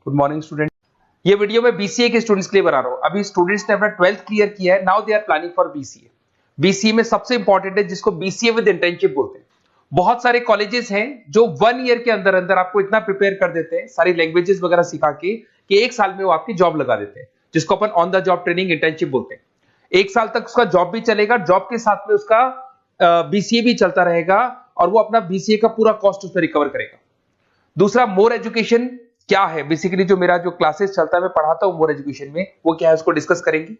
Good morning student. ये video मैं BCA के स्टूडेंट्स के लिए बना रहा हूँ। अभी स्टूडेंट्स ने अपना 12th क्लियर किया है, now they are planning for BCA. BCA में सबसे इंपॉर्टेंट है जिसको बीसीए विद इंटर्नशिप बोलते हैं। बहुत सारे कॉलेजेस हैं जो 1 ईयर के अंदर अंदर आपको इतना प्रिपेयर कर देते हैं सारी लैंग्वेजेस वगैरह सिखा के कि 1 साल में वो आपकी जॉब लगा देते हैं, जिसको अपन on the job training internship बोलते हैं। 1 साल तक उसका जॉब भी चलेगा, जॉब के साथ में उसका बीसीए भी चलता रहेगा और वो अपना बीसीए का पूरा कॉस्ट उसमें रिकवर करेगा। दूसरा, मोर एजुकेशन क्या है, बेसिकली जो मेरा जो क्लासेस चलता है मैं पढ़ाता हूं मोर एजुकेशन में, वो क्या है उसको डिस्कस करेंगे।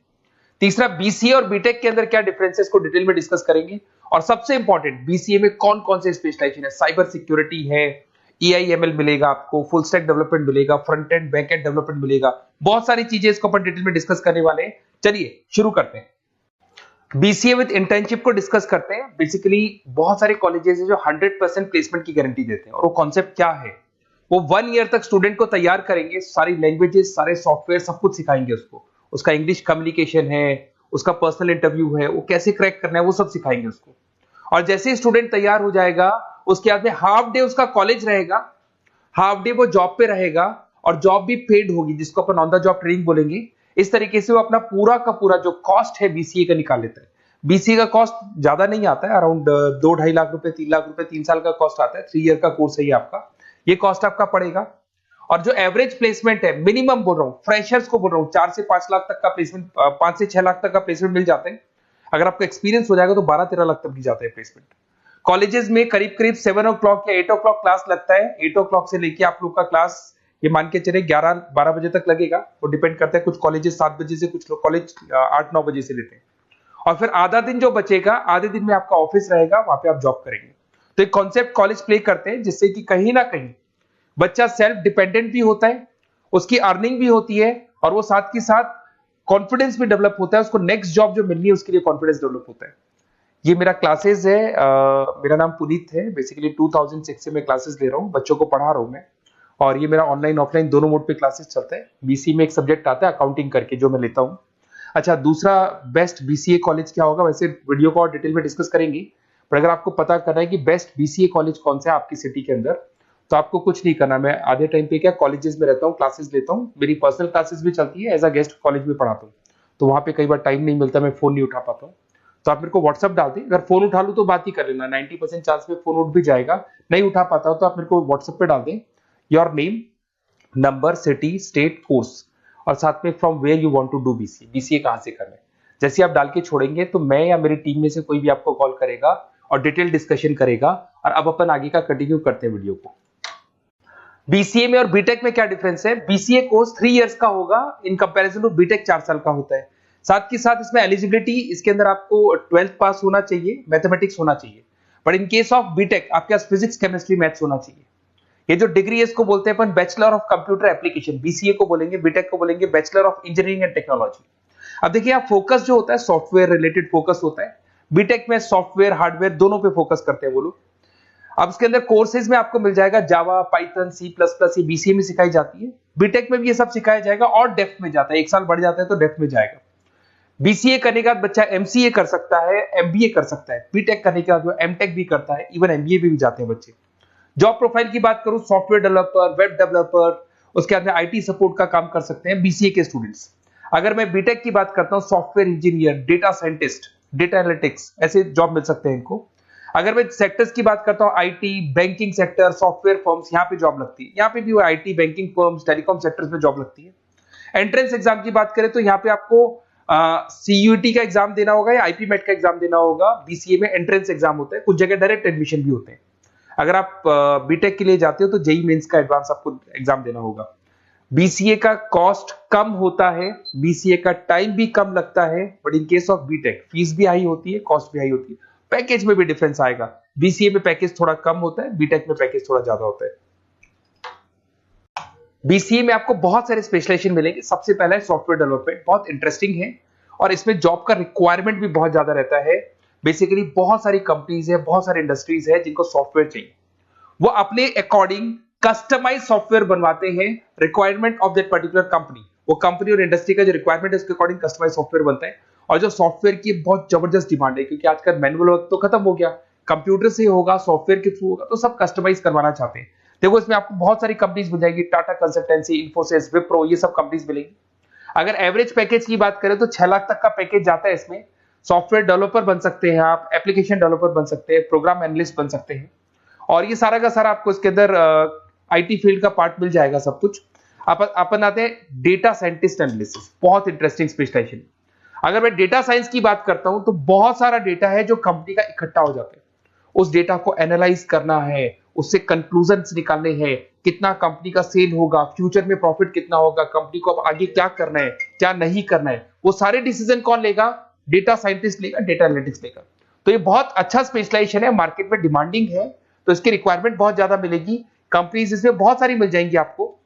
तीसरा, बीसीए और बीटेक के अंदर क्या डिफरेंसेस को डिटेल में डिस्कस करेंगे। और सबसे इंपॉर्टेंट, बीसीए में कौन कौन से स्पेशलाइजेशन है, साइबर सिक्योरिटी है, ईआईएमएल मिलेगा आपको, फुल स्टैक डेवलपमेंट मिलेगा, front end back and development मिलेगा, बहुत सारी चीजें इसको अपन डिटेल में डिस्कस करने वाले हैं। चलिए शुरू करते हैं। बीसीए विद इंटर्नशिप को डिस्कस करते हैं। बेसिकली बहुत सारे कॉलेजेस हैं जो 100% प्लेसमेंट की गारंटी देते हैं, और वो कॉन्सेप्ट क्या है, वो 1 ईयर तक स्टूडेंट को तैयार करेंगे, सारी लैंग्वेजेस, सारे सॉफ्टवेयर, सब कुछ सिखाएंगे उसको। उसका इंग्लिश कम्युनिकेशन है, उसका पर्सनल इंटरव्यू है, वो कैसे क्रैक करना है, वो सब सिखाएंगे उसको। और जैसे ही स्टूडेंट तैयार हो जाएगा, उसके बाद में हाफ डे उसका कॉलेज रहेगा, हाफ डे वो जॉब पे रहेगा, और जॉब भी पेड होगी, जिसको अपन ऑन द जॉब ट्रेनिंग बोलेंगे। इस तरीके से वो अपना पूरा का पूरा जो कॉस्ट है बीसीए का निकाल लेता है। बीसीए का कॉस्ट ज्यादा नहीं आता है, अराउंड 2-2.5 लाख रुपए, 3 लाख रुपए 3 साल का कॉस्ट आता है। 3 ईयर का कोर्स है ये आपका, ये कॉस्ट आपका पड़ेगा। और जो एवरेज प्लेसमेंट है, मिनिमम बोल रहा हूँ, फ्रेशर्स को बोल रहा हूँ, 4 से 5 लाख तक का प्लेसमेंट, 5 से 6 लाख तक का प्लेसमेंट मिल जाते हैं। अगर आपका एक्सपीरियंस हो जाएगा तो 12-13 लाख तक भी जाता है प्लेसमेंट। कॉलेजेस में करीब करीब 7 o'clock या 8 o'clock क्लास लगता है। 8 o'clock से लेके आप लोग का क्लास ये मान के चले 11-12 बजे तक लगेगा। वो डिपेंड करता है, कुछ कॉलेजेस 7 बजे से, कुछ कॉलेज 8-9 बजे से लेते हैं। और फिर आधा दिन जो बचेगा, आधे दिन में आपका ऑफिस रहेगा, वहां पे आप जॉब करेंगे। तो एक कॉन्सेप्ट कॉलेज प्ले करते हैं, जिससे कि कहीं ना कहीं बच्चा सेल्फ डिपेंडेंट भी होता है, उसकी अर्निंग भी होती है, और वो साथ के साथ कॉन्फिडेंस भी डेवलप होता है। उसको नेक्स्ट जॉब जो मिलनी है उसके लिए कॉन्फिडेंस डेवलप होता है। ये मेरा क्लासेस है, मेरा नाम पुनीत है। बेसिकली 2006 से मैं क्लासेस ले रहा हूँ, बच्चों को पढ़ा रहा हूँ मैं। और ये मेरा ऑनलाइन ऑफलाइन दोनों मोड पे क्लासेस चलता है। बीसीए में एक सब्जेक्ट आता है अकाउंटिंग करके, जो मैं लेता हूँ। अच्छा, दूसरा, बेस्ट बीसीए कॉलेज क्या होगा, वैसे वीडियो को और डिटेल में डिस्कस करेंगे, पर अगर आपको पता करना है कि बेस्ट बीसीए कॉलेज कौन सा है आपकी सिटी के अंदर, तो आपको कुछ नहीं करना। मैं आधे टाइम पे क्या कॉलेजेस में रहता हूँ, क्लासेस लेता हूँ, मेरी पर्सनल क्लासेस भी चलती है, एज अ गेस्ट कॉलेज में पढ़ाता हूँ। तो वहां पे कई बार टाइम नहीं मिलता, मैं फोन नहीं उठा पाता हूँ, तो आप मेरे को व्हाट्सअप डाल दें। अगर फोन उठा लूँ तो बात ही कर लेना, 90% चांस में फोन उठ भी जाएगा। नहीं उठा पाता हो तो आप मेरे को व्हाट्सएप पे डाल दें, your name, number, city, state, course, और साथ में from where you want to do BCA, BCA कहां से करना है। जैसे आप डाल के छोड़ेंगे तो मैं या मेरी टीम में से कोई भी आपको कॉल करेगा और डिटेल डिस्कशन करेगा। और अब अपन आगे का कंटिन्यू करते हैं वीडियो को। बीसीए में और बीटेक में क्या डिफरेंस है। बीसीए कोर्स 3 इयर्स का होगा, इन कंपैरिजन टू बीटेक 4 साल का होता है। साथ के साथ इसमें एलिजिबिलिटी, इसके अंदर आपको 12th पास होना चाहिए, मैथमेटिक्स होना चाहिए। But in case of BTech आपके पास फिजिक्स, केमिस्ट्री, मैथ्स होना चाहिए। ये जो डिग्री है इसको बोलते हैं अपन bachelor of computer application. BCA को बोलेंगे, बीटेक को बोलेंगे bachelor of engineering and technology. अब देखिए, आप फोकस जो होता है सॉफ्टवेयर रिलेटेड फोकस होता है। बीटेक में सॉफ्टवेयर, हार्डवेयर दोनों पे फोकस करते हैं वो लोग। अब इसके अंदर कोर्सेज में आपको मिल जाएगा जावा, पाइथन, C++, ये बीसीए में सिखाई जाती है। बीटेक में भी ये सब सिखाया जाएगा, और डेप्थ में जाता है, 1 साल बढ़ जाता है तो डेप्थ में जाएगा। बीसीए करने के बाद बच्चा एमसीए कर सकता है, एमबीए कर सकता है। बीटेक करने के बाद वो एमटेक भी करता है, इवन एमबीए भी जाते हैं बच्चे। जॉब प्रोफाइल की बात करूं, सॉफ्टवेयर डेवलपर, वेब डेवलपर, उसके बाद में आईटी सपोर्ट का काम कर सकते हैं बीसीए के स्टूडेंट्स। अगर मैं बीटेक की बात करता हूं, software engineer, data scientist, data analytics, ऐसे जॉब मिल सकते हैं इनको। अगर मैं सेक्टर्स की बात करता हूं, IT, banking sector, software firms, यहाँ पे जॉब लगती है। यहाँ पे भी IT, banking firms, telecom sectors में जॉब लगती है। एंट्रेंस एग्जाम की बात करें तो यहाँ पे आपको सीयूटी का एग्जाम देना होगा या आईपी मेट का एग्जाम देना होगा। बीसीए में एंट्रेंस एग्जाम होता है, कुछ जगह डायरेक्ट एडमिशन भी होते हैं। अगर आप बीटेक के लिए जाते हो तो जेई मेंस का एडवांस आपको एग्जाम देना होगा। बीसीए का कॉस्ट कम होता है, बीसीए का टाइम भी कम लगता है, but in case of BTech fees भी हाई होती है, कॉस्ट भी हाई होती है, पैकेज में भी डिफरेंस आएगा। बीसीए में पैकेज थोड़ा कम होता है, बीटेक में पैकेज थोड़ा ज्यादा होता है। बीसीए में आपको बहुत सारे स्पेशलाइजेशन मिलेंगे। सबसे पहला है सॉफ्टवेयर डेवलपमेंट, बहुत इंटरेस्टिंग है, और इसमें जॉब का रिक्वायरमेंट भी बहुत ज्यादा रहता है। बेसिकली बहुत सारी कंपनीज है, बहुत सारी इंडस्ट्रीज है जिनको सॉफ्टवेयर चाहिए, वो अपने अकॉर्डिंग कस्टमाइज सॉफ्टवेयर बनवाते हैं, requirement of that particular company. वो कंपनी और इंडस्ट्री का जो रिक्वायरमेंट है उसके अकॉर्डिंग कस्टमाइज सॉफ्टवेयर बनता है। और जो सॉफ्टवेयर की बहुत जबरदस्त डिमांड है, क्योंकि आजकल मैनुअल वर्क तो खत्म हो गया, कंप्यूटर से होगा, सॉफ्टवेयर के थ्रू होगा, तो सब कस्टमाइज करवाना चाहते हैं। देखो इसमें आपको बहुत सारी कंपनीज मिल जाएगी, टाटा कंसल्टेंसी, इन्फोसिस, विप्रो, ये सब कंपनीज मिलेंगी। अगर एवरेज पैकेज की बात करें तो 6 लाख तक का पैकेज जाता है इसमें। सॉफ्टवेयर डेवलपर बन सकते हैं आप, एप्लीकेशन डेवलपर बन सकते हैं, प्रोग्राम एनालिस्ट बन सकते हैं, और ये सारा का सारा आपको इसके अंदर आईटी फील्ड का पार्ट मिल जाएगा सब कुछ। अपन आते हैं डेटा साइंटिस्ट एनालिसिस, बहुत इंटरेस्टिंग स्पेशलाइजेशन। अगर मैं डेटा साइंस की बात करता हूं तो बहुत सारा डेटा है जो कंपनी का इकट्ठा हो जाता है, उस डेटा को एनालाइज करना है, उससे कंक्लूजन्स निकालने हैं, कितना कंपनी का सेल होगा, फ्यूचर में प्रॉफिट कितना होगा, कंपनी को अब आगे क्या करना है, क्या नहीं करना है, वो सारे डिसीजन कौन लेगा? डेटा साइंटिस्ट लेगा, डेटा एनालिटिक्स लेगा। तो ये बहुत अच्छा स्पेशलाइजेशन है, मार्केट में डिमांडिंग है, तो इसकी रिक्वायरमेंट बहुत ज्यादा मिलेगी। कंपनीज इसमें बहुत सारी मिल जाएंगी आपको।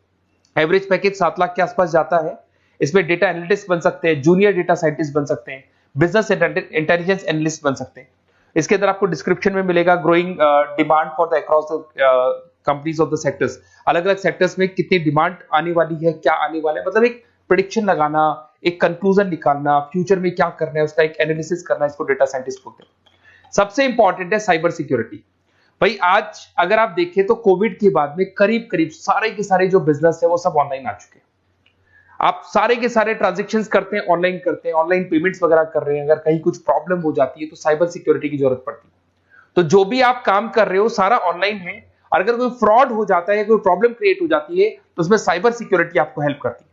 एवरेज पैकेज 7 लाख के आसपास जाता है। इसमें डेटा एनालिटिक्स बन सकते हैं, जूनियर डेटा साइंटिस्ट बन सकते हैं, बिजनेस इंटेलिजेंस एनालिस्ट बन सकते हैं। इसके अंदर आपको डिस्क्रिप्शन में मिलेगा growing demand for the across the companies of the sectors. अलग अलग सेक्टर्स में कितनी डिमांड आने वाली है, क्या आने वाला है, मतलब एक प्रेडिक्शन लगाना, एक कंक्लूजन निकालना, फ्यूचर में क्या करना है उसका एक एनालिसिस करना, इसको डेटा साइंटिस्ट बोलते हैं। सबसे इंपॉर्टेंट है साइबर सिक्योरिटी। भाई आज अगर आप देखें तो कोविड के बाद में करीब करीब सारे के सारे जो बिजनेस है वो सब ऑनलाइन आ चुके हैं। आप सारे के सारे ट्रांजैक्शंस करते हैं, ऑनलाइन करते हैं, ऑनलाइन पेमेंट्स वगैरह कर रहे हैं। अगर कहीं कुछ प्रॉब्लम हो जाती है तो साइबर सिक्योरिटी की जरूरत पड़ती है। तो जो भी आप काम कर रहे हो सारा ऑनलाइन है, और अगर कोई फ्रॉड हो जाता है, कोई प्रॉब्लम क्रिएट हो जाती है तो उसमें साइबर सिक्योरिटी आपको हेल्प करती है।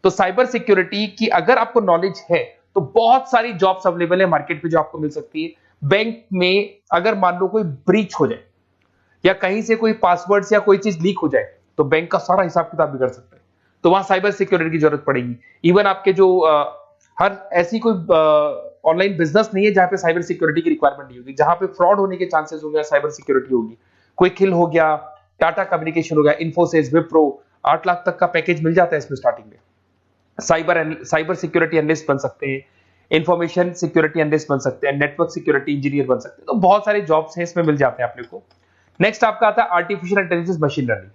तो साइबर सिक्योरिटी की अगर आपको नॉलेज है तो बहुत सारी जॉब्स अवेलेबल है मार्केट में जो आपको मिल सकती है। बैंक में अगर मान लो कोई ब्रीच हो जाए या कहीं से कोई पासवर्ड्स या कोई चीज लीक हो जाए तो बैंक का सारा हिसाब किताब बिगड़ सकता है, तो वहां साइबर सिक्योरिटी की जरूरत पड़ेगी। इवन आपके जो हर ऐसी कोई ऑनलाइन बिजनेस नहीं है जहां पे साइबर सिक्योरिटी की रिक्वायरमेंट नहीं होगी, जहां पे फ्रॉड होने के चांसेस होंगे, साइबर सिक्योरिटी होगी। क्विक हिल हो गया, टाटा कम्युनिकेशन हो गया, इन्फोसिस, विप्रो, 8 लाख तक का पैकेज मिल जाता है इसमें स्टार्टिंग में। साइबर सिक्योरिटी एनालिस्ट बन सकते हैं, इंफॉर्मेशन सिक्योरिटी एनालिस्ट बन सकते हैं, नेटवर्क सिक्योरिटी इंजीनियर बन सकते हैं। तो बहुत सारे जॉब्स हैं इसमें मिल जाते हैं अपने को। नेक्स्ट आपका आता है आर्टिफिशियल इंटेलिजेंस, मशीन लर्निंग।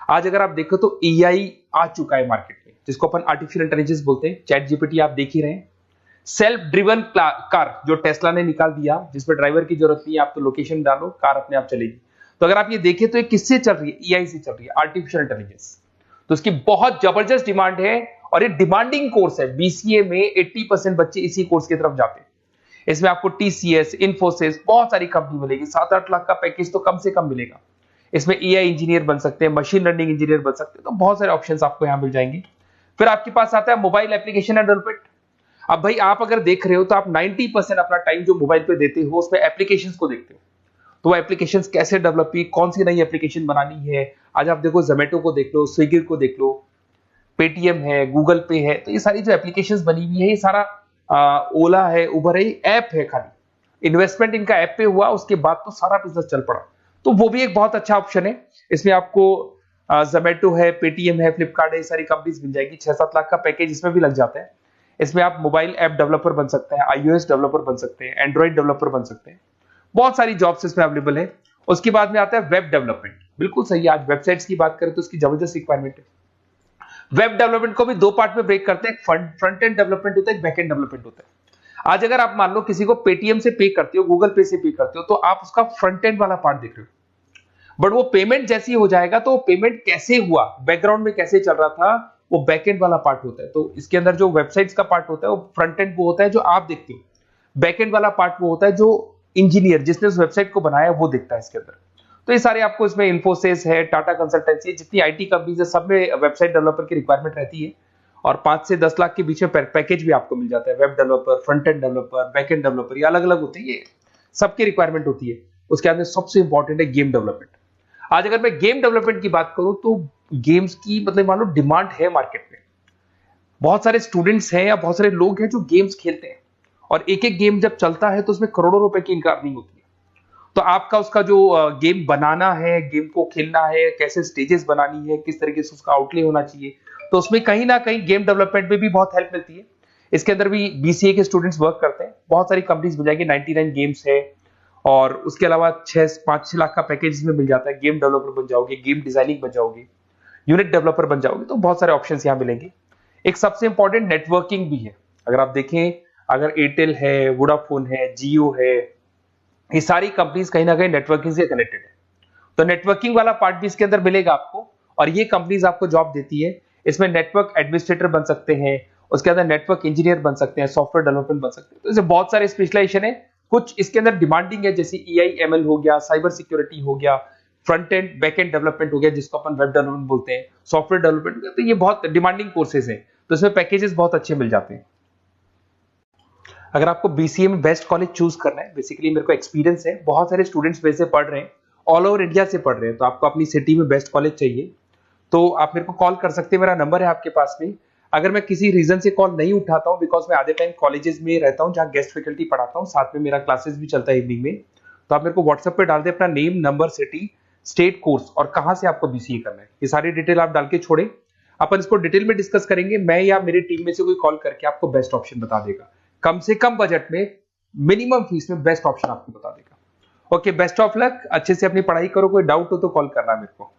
आज अगर आप देखो तो एआई आ चुका है मार्केट में, जिसको अपन आर्टिफिशियल इंटेलिजेंस बोलते हैं। चैट जीपीटी आप देख ही रहे हैं। सेल्फ ड्रिवन कार जो टेस्ला ने निकाल दिया, जिसमें ड्राइवर की जरूरत नहीं है, आप तो लोकेशन डालो, कार अपने आप चलेगी। तो अगर आप ये देखें तो ये किससे चल रही है? एआई से चल रही है, आर्टिफिशियल इंटेलिजेंस। तो इसकी बहुत जबरदस्त डिमांड है और ये डिमांडिंग कोर्स है। बीसीए में 80% बच्चे इसी कोर्स की तरफ जाते हैं। इसमें आपको टीसीएस, इन्फोसिस, बहुत सारी कंपनी मिलेगी। 7-8 लाख का पैकेज तो कम से कम मिलेगा। इसमें एआई इंजीनियर बन सकते हैं, मशीन लर्निंग इंजीनियर बन सकते हैं। तो बहुत सारे ऑप्शंस आपको यहां मिल जाएंगे। फिर आपके पास आता है मोबाइल एप्लीकेशन एंड डेवलपमेंट। अब भाई आप अगर देख रहे हो तो आप 90% अपना टाइम जो मोबाइल पे देते हो उसमें एप्लीकेशंस को देखते हो। तो वो एप्लीकेशंस कैसे डेवलप की, कौन सी नई एप्लीकेशन बनानी है। आज आप देखो जोमेटो को देख लो, स्विगी को देख लो, पेटीएम है, गूगल पे है। तो ये सारी जो एप्लीकेशंस बनी हुई है, ये सारा ओला है, उबर है, ऐप है। खाली इन्वेस्टमेंट इनका ऐप पे हुआ, उसके बाद तो सारा बिजनेस चल पड़ा। तो वो भी एक बहुत अच्छा ऑप्शन है। इसमें आपको जोमेटो है, पेटीएम है, फ्लिपकार्ट है, ये सारी कंपनीज मिल जाएगी। 6-7 लाख का पैकेज इसमें भी लग जाता है। इसमें आप मोबाइल ऐप डेवलपर बन सकते हैं, आईओएस डेवलपर बन सकते हैं, एंड्रॉइड डेवलपर बन सकते हैं। बहुत सारी जॉब्स इसमें अवेलेबल है। उसके बाद में आता है वेब डेवलपमेंट। बिल्कुल सही है, आज वेबसाइट्स की बात करें तो उसकी जबरदस्त रिक्वायरमेंट है। वेब डेवलपमेंट को भी 2 पार्ट में ब्रेक करते हैं। फ्रंट एंड डेवलपमेंट होता है, एक बैक एंड डेवलपमेंट होता है। आज अगर आप मान लो किसी को पेटीएम से पे करते हो, गूगल पे से पे करते हो, तो आप उसका फ्रंट एंड वाला पार्ट देख रहे हो। बट वो पेमेंट जैसी हो जाएगा तो पेमेंट कैसे हुआ, बैकग्राउंड में कैसे चल रहा था, वो बैक एंड वाला पार्ट होता है। तो इसके अंदर जो वेबसाइट्स का पार्ट होता है वो फ्रंट एंड वो होता है जो आप देखते हो। बैक एंड वाला पार्ट वो होता है जो इंजीनियर जिसने उस वेबसाइट को बनाया वो देखता है इसके अंदर। तो ये सारे आपको इसमें इन्फोसिस है, टाटा कंसल्टेंसी, जितनी आईटी कंपनीज है, सब में वेबसाइट डेवलपर की रिक्वायरमेंट रहती है। और 5 से 10 लाख के बीच में पैकेज भी आपको मिल जाता है। Web developer, front end developer, back end developer, ये अलग अलग होते हैं, ये सबकी रिक्वायरमेंट होती है। उसके अंदर सबसे इंपॉर्टेंट है गेम डेवलपमेंट। आज अगर मैं गेम डेवलपमेंट की बात करूं तो गेम्स की मतलब मान लो डिमांड है मार्केट में। बहुत सारे स्टूडेंट्स हैं या बहुत सारे लोग हैं जो गेम्स खेलते हैं, और एक एक गेम जब चलता है तो उसमें करोड़ों रुपए की इनकम अर्निंग होती है। तो आपका उसका जो गेम बनाना है, गेम को खेलना है, कैसे स्टेजेस बनानी है, किस तरीके से उसका आउटले होना चाहिए, तो उसमें कहीं ना कहीं गेम डेवलपमेंट में भी बहुत हेल्प मिलती है। इसके अंदर भी बीसीए के स्टूडेंट्स वर्क करते हैं। बहुत सारी कंपनीज मिल जाएगी, 99 गेम्स है, और उसके अलावा 5-6 लाख का पैकेज में मिल जाता है। गेम डेवलपर बन जाओगे, गेम डिजाइनिंग बन जाओगे, यूनिट डेवलपर बन जाओगे, तो बहुत सारे ऑप्शंस यहाँ मिलेंगे। एक सबसे इंपॉर्टेंट नेटवर्किंग भी है। अगर आप देखें, अगर एयरटेल है, वोडाफोन है, जियो है, ये सारी कंपनीज कहीं ना कहीं नेटवर्किंग से कनेक्टेड है। तो नेटवर्किंग वाला पार्ट भी इसके अंदर मिलेगा आपको, और ये कंपनीज आपको जॉब देती है। इसमें नेटवर्क एडमिनिस्ट्रेटर बन सकते हैं, उसके अंदर नेटवर्क इंजीनियर बन सकते हैं, सॉफ्टवेयर डेवलपमेंट बन सकते हैं। तो इसे बहुत सारे स्पेशलाइजेशन है। कुछ इसके अंदर डिमांडिंग है, जैसे EI/ML हो गया, साइबर सिक्योरिटी हो गया, front end back and development हो गया जिसको अपन वेब डेवलपमेंट बोलते हैं, सॉफ्टवेयर डेवलपमेंट। तो ये बहुत डिमांडिंग कोर्सेज हैं, तो इसमें पैकेजेस बहुत अच्छे मिल जाते हैं। अगर आपको BCA में बेस्ट कॉलेज चूज करना है, बेसिकली मेरे को एक्सपीरियंस है, बहुत सारे स्टूडेंट्स वैसे पढ़ रहे हैं, ऑल ओवर इंडिया से पढ़ रहे हैं, तो आपको अपनी सिटी में बेस्ट कॉलेज चाहिए तो आप मेरे को कॉल कर सकते हैं, मेरा नंबर है आपके पास में। अगर मैं किसी रीजन से कॉल नहीं उठाता हूं, बिकॉज मैं आधे टाइम कॉलेजेस में रहता हूं जहां गेस्ट फैकल्टी पढ़ाता हूं, साथ में मेरा क्लासेस भी चलता है इवनिंग में, तो आप मेरे को व्हाट्सएप पे डाल दे अपना name, number, city, state, course और कहां से आपको BCA करना है, ये सारी डिटेल आप डाल के छोड़े। अपन इसको डिटेल में डिस्कस करेंगे, मैं या मेरी टीम में से कोई कॉल करके आपको बेस्ट ऑप्शन बता देगा, कम से कम बजट में, मिनिमम फीस में बेस्ट ऑप्शन आपको बता देगा। ओके, बेस्ट ऑफ लक, अच्छे से अपनी पढ़ाई करो, कोई डाउट हो तो कॉल करना मेरे को।